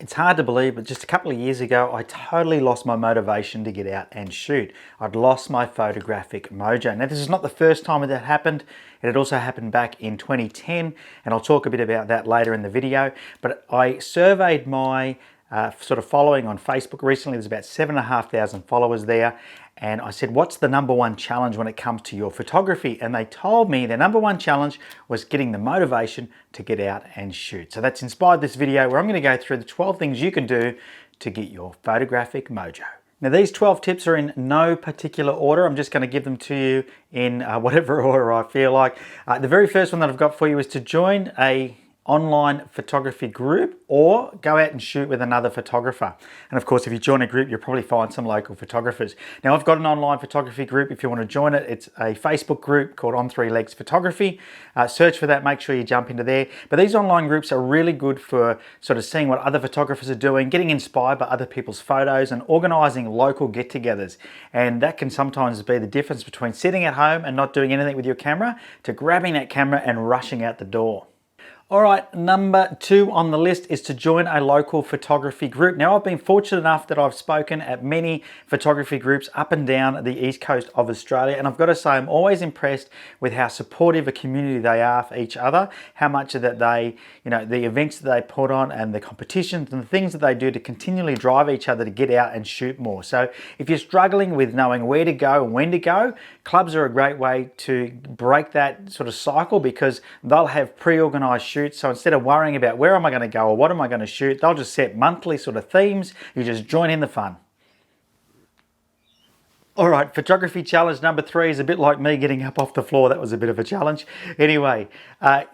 It's hard to believe, but just a couple of years ago, I totally lost my motivation to get out and shoot. I'd lost my photographic mojo. Now, this is not the first time that happened. It had also happened back in 2010, and I'll talk a bit about that later in the video. But I surveyed my sort of following on Facebook recently. There's about 7,500 followers there. And I said, what's the number one challenge when it comes to your photography? And they told me their number one challenge was getting the motivation to get out and shoot. So that's inspired this video where I'm going to go through the 12 things you can do to get your photographic mojo. Now, these 12 tips are in no particular order. I'm just going to give them to you in whatever order I feel like. The very first one that I've got for you is to join a online photography group or go out and shoot with another photographer. And of course, if you join a group, you'll probably find some local photographers. Now, I've got an online photography group. If you want to join it, it's a Facebook group called On Three Legs Photography. Search for that, make sure you jump into there. But these online groups are really good for sort of seeing what other photographers are doing, getting inspired by other people's photos and organizing local get-togethers. And that can sometimes be the difference between sitting at home and not doing anything with your camera to grabbing that camera and rushing out the door. All right, number 2 on the list is to join a local photography group. Now, I've been fortunate enough that I've spoken at many photography groups up and down the east coast of Australia, and I've got to say I'm always impressed with how supportive a community they are for each other, how much that they, the events that they put on and the competitions and the things that they do to continually drive each other to get out and shoot more. So if you're struggling with knowing where to go and when to go, clubs are a great way to break that sort of cycle because they'll have pre-organized shoots. So instead of worrying about where am I going to go or what am I going to shoot, they'll just set monthly sort of themes. You just join in the fun. All right, photography challenge number 3 is a bit like me getting up off the floor. That was a bit of a challenge. Anyway,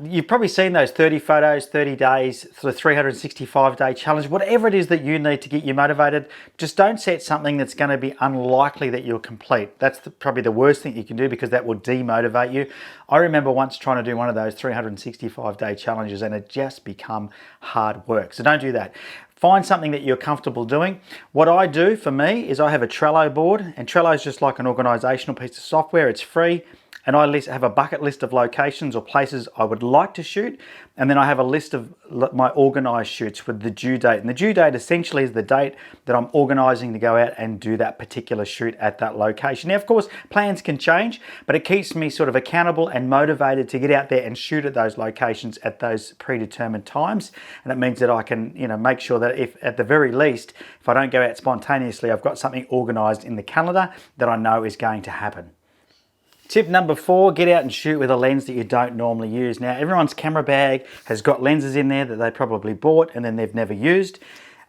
you've probably seen those 30 photos, 30 days, the 365-day challenge. Whatever it is that you need to get you motivated, just don't set something that's going to be unlikely that you'll complete. That's probably the worst thing you can do because that will demotivate you. I remember once trying to do one of those 365-day challenges and it just become hard work. So don't do that. Find something that you're comfortable doing. What I do for me is I have a Trello board, and Trello is just like an organizational piece of software. It's free. And I have a bucket list of locations or places I would like to shoot. And then I have a list of my organized shoots with the due date. And the due date essentially is the date that I'm organizing to go out and do that particular shoot at that location. Now, of course, plans can change, but it keeps me sort of accountable and motivated to get out there and shoot at those locations at those predetermined times. And it means that I can, make sure that if at the very least, if I don't go out spontaneously, I've got something organized in the calendar that I know is going to happen. Tip number 4, get out and shoot with a lens that you don't normally use. Now, everyone's camera bag has got lenses in there that they probably bought and then they've never used.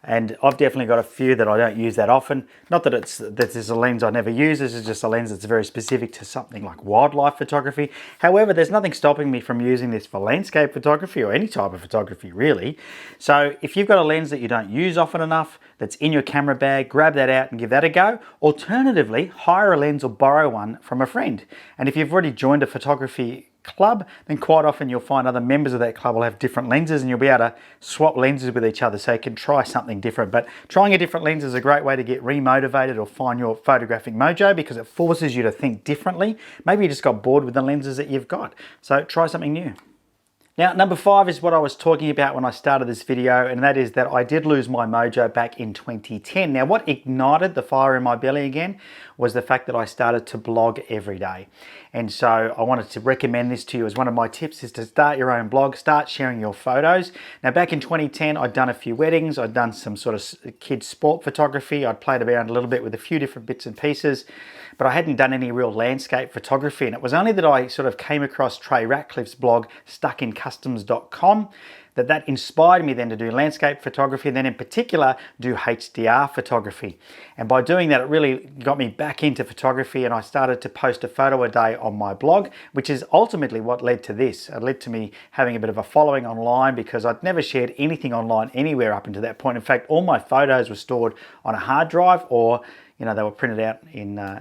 And I've definitely got a few that I don't use that often. Not that this is a lens I never use, this is just a lens that's very specific to something like wildlife photography. However, there's nothing stopping me from using this for landscape photography or any type of photography really. So if you've got a lens that you don't use often enough, that's in your camera bag, grab that out and give that a go. Alternatively, hire a lens or borrow one from a friend. And if you've already joined a photography club, then quite often you'll find other members of that club will have different lenses and you'll be able to swap lenses with each other so you can try something different. But trying a different lens is a great way to get remotivated or find your photographic mojo because it forces you to think differently. Maybe you just got bored with the lenses that you've got. So try something new. Now, number 5 is what I was talking about when I started this video, and that is that I did lose my mojo back in 2010. Now, what ignited the fire in my belly again was the fact that I started to blog every day. And so I wanted to recommend this to you as one of my tips is to start your own blog, start sharing your photos. Now, back in 2010, I'd done a few weddings, I'd done some sort of kids sport photography, I'd played around a little bit with a few different bits and pieces, but I hadn't done any real landscape photography. And it was only that I sort of came across Trey Ratcliffe's blog, stuckincustoms.com, that inspired me then to do landscape photography and then in particular do HDR photography. And by doing that, it really got me back into photography and I started to post a photo a day on my blog, which is ultimately what led to this. It led to me having a bit of a following online because I'd never shared anything online anywhere up until that point. In fact, all my photos were stored on a hard drive or they were printed out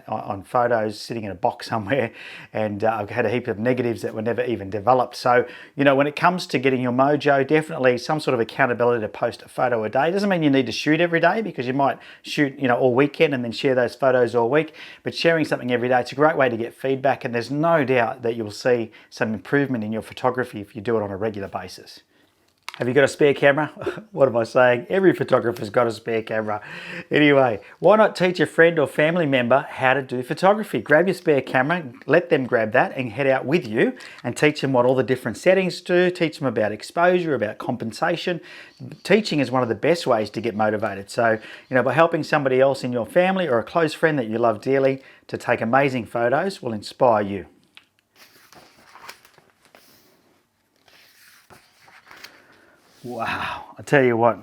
on photos sitting in a box somewhere, and I had a heap of negatives that were never even developed. So, when it comes to getting your mojo, definitely some sort of accountability to post a photo a day. It doesn't mean you need to shoot every day because you might shoot, all weekend and then share those photos all week, but sharing something every day, it's a great way to get feedback, and there's no doubt that you'll see some improvement in your photography if you do it on a regular basis. Have you got a spare camera? What am I saying? Every photographer's got a spare camera. Anyway, why not teach a friend or family member how to do photography? Grab your spare camera, let them grab that and head out with you and teach them what all the different settings do, teach them about exposure, about compensation. Teaching is one of the best ways to get motivated. So, by helping somebody else in your family or a close friend that you love dearly to take amazing photos will inspire you. Wow, I tell you what,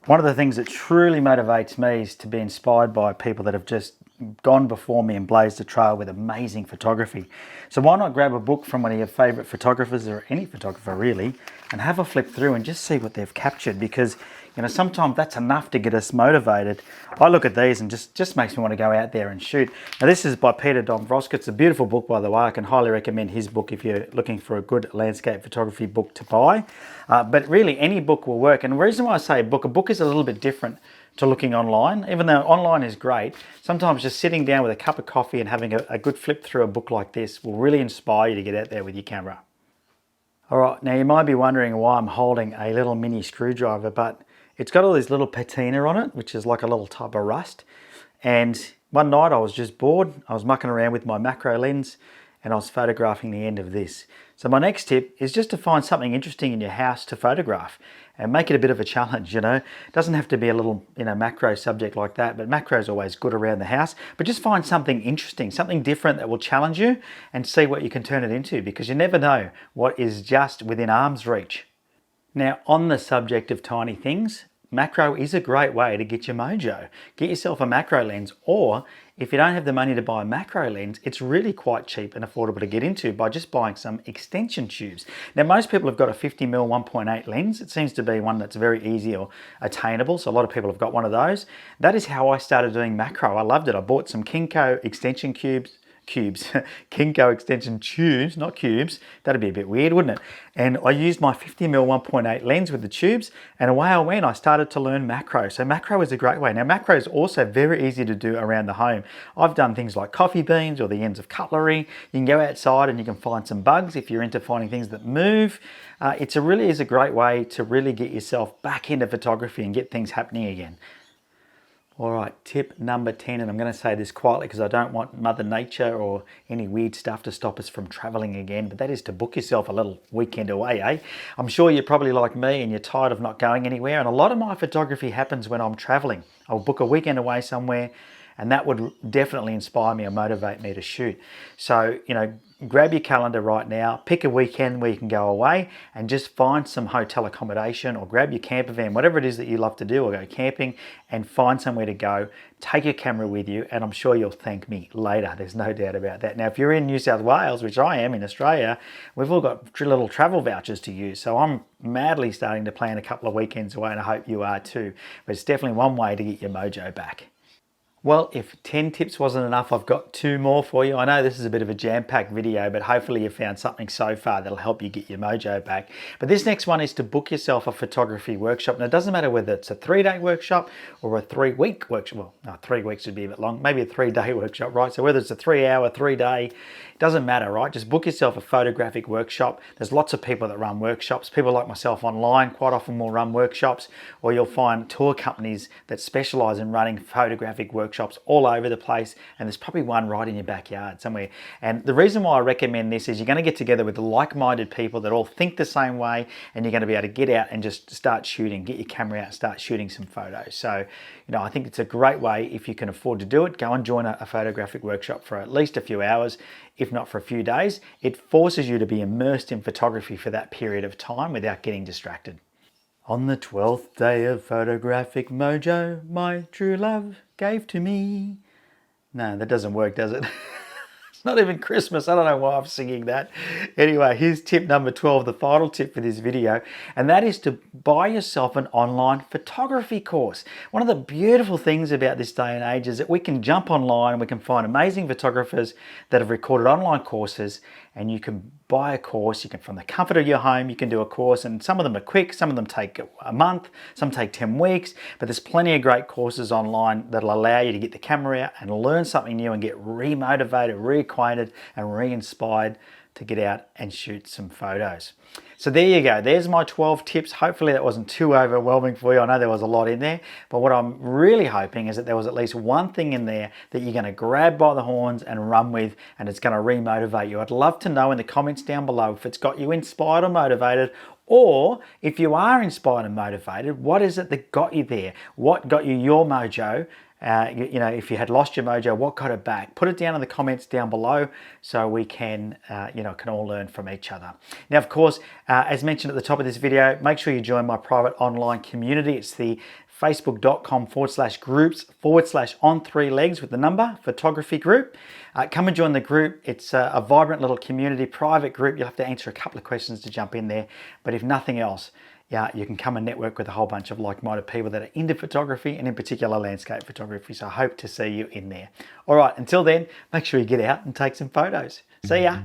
one of the things that truly motivates me is to be inspired by people that have just gone before me and blazed a trail with amazing photography. So why not grab a book from one of your favourite photographers, or any photographer really, and have a flip through and just see what they've captured, because sometimes that's enough to get us motivated. I look at these and just makes me want to go out there and shoot. Now this is by Peter Dombrowski. It's a beautiful book, by the way. I can highly recommend his book if you're looking for a good landscape photography book to buy. But really any book will work. And the reason why I say a book is a little bit different to looking online. Even though online is great, sometimes just sitting down with a cup of coffee and having a good flip through a book like this will really inspire you to get out there with your camera. All right, now you might be wondering why I'm holding a little mini screwdriver, but it's got all this little patina on it, which is like a little type of rust. And one night I was just bored. I was mucking around with my macro lens and I was photographing the end of this. So my next tip is just to find something interesting in your house to photograph and make it a bit of a challenge, It doesn't have to be a little, macro subject like that, but macro is always good around the house. But just find something interesting, something different that will challenge you and see what you can turn it into, because you never know what is just within arm's reach. Now, on the subject of tiny things, macro is a great way to get your mojo. Get yourself a macro lens, or if you don't have the money to buy a macro lens, it's really quite cheap and affordable to get into by just buying some extension tubes. Now, most people have got a 50mm 1.8 lens. It seems to be one that's very easy or attainable, so a lot of people have got one of those. That is how I started doing macro. I loved it. I bought some Kinko extension Kinko extension tubes, not cubes. That'd be a bit weird, wouldn't it? And I used my 50mm 1.8 lens with the tubes, and away I went. I started to learn macro. So macro is a great way. Now macro is also very easy to do around the home. I've done things like coffee beans or the ends of cutlery. You can go outside and you can find some bugs if you're into finding things that move. It really is a great way to really get yourself back into photography and get things happening again. All right, tip number 10, and I'm going to say this quietly because I don't want Mother Nature or any weird stuff to stop us from traveling again, but that is to book yourself a little weekend away, eh? I'm sure you're probably like me and you're tired of not going anywhere, and a lot of my photography happens when I'm traveling. I'll book a weekend away somewhere, and that would definitely inspire me or motivate me to shoot. So, grab your calendar right now, pick a weekend where you can go away and just find some hotel accommodation, or grab your camper van, whatever it is that you love to do, or go camping and find somewhere to go. Take your camera with you, and I'm sure you'll thank me later. There's no doubt about that. Now, if you're in New South Wales, which I am in Australia, we've all got little travel vouchers to use. So I'm madly starting to plan a couple of weekends away, and I hope you are too. But it's definitely one way to get your mojo back. Well, if 10 tips wasn't enough, I've got 2 more for you. I know this is a bit of a jam-packed video, but hopefully you found something so far that'll help you get your mojo back. But this next one is to book yourself a photography workshop. Now, it doesn't matter whether it's a 3-day workshop or a 3-week workshop. Well, no, 3 weeks would be a bit long. Maybe a 3-day workshop, right? So whether it's a 3-hour, 3-day, it doesn't matter, right? Just book yourself a photographic workshop. There's lots of people that run workshops. People like myself online quite often will run workshops, or you'll find tour companies that specialize in running photographic workshops all over the place, and there's probably one right in your backyard somewhere. And the reason why I recommend this is you're going to get together with like-minded people that all think the same way, and you're going to be able to get out and just start shooting, get your camera out and start shooting some photos. So, I think it's a great way, if you can afford to do it, go and join a photographic workshop for at least a few hours, if not for a few days. It forces you to be immersed in photography for that period of time without getting distracted. On the 12th day of photographic mojo, my true love gave to me. No, that doesn't work, does it? It's not even Christmas. I don't know why I'm singing that. Anyway, here's tip number 12, the final tip for this video, and that is to buy yourself an online photography course. One of the beautiful things about this day and age is that we can jump online and we can find amazing photographers that have recorded online courses, and you can buy a course. You can, from the comfort of your home, you can do a course, and some of them are quick, some of them take a month, some take 10 weeks, but there's plenty of great courses online that'll allow you to get the camera out and learn something new and get re-motivated, reacquainted and re-inspired to get out and shoot some photos. So there you go. There's my 12 tips. Hopefully that wasn't too overwhelming for you. I know there was a lot in there, but what I'm really hoping is that there was at least one thing in there that you're going to grab by the horns and run with, and it's going to re-motivate you. I'd love to know in the comments down below if it's got you inspired or motivated, or if you are inspired and motivated, what is it that got you there? What got you your mojo? You know, if you had lost your mojo, what got it back? Put it down in the comments down below so we can, can all learn from each other. Now, of course, as mentioned at the top of this video, make sure you join my private online community. It's the facebook.com/groups/on3legs with the number photography group. Come and join the group. It's a vibrant little community, private group. You'll have to answer a couple of questions to jump in there. But if nothing else, you can come and network with a whole bunch of like-minded people that are into photography and in particular landscape photography. So I hope to see you in there. All right, until then, make sure you get out and take some photos. See ya.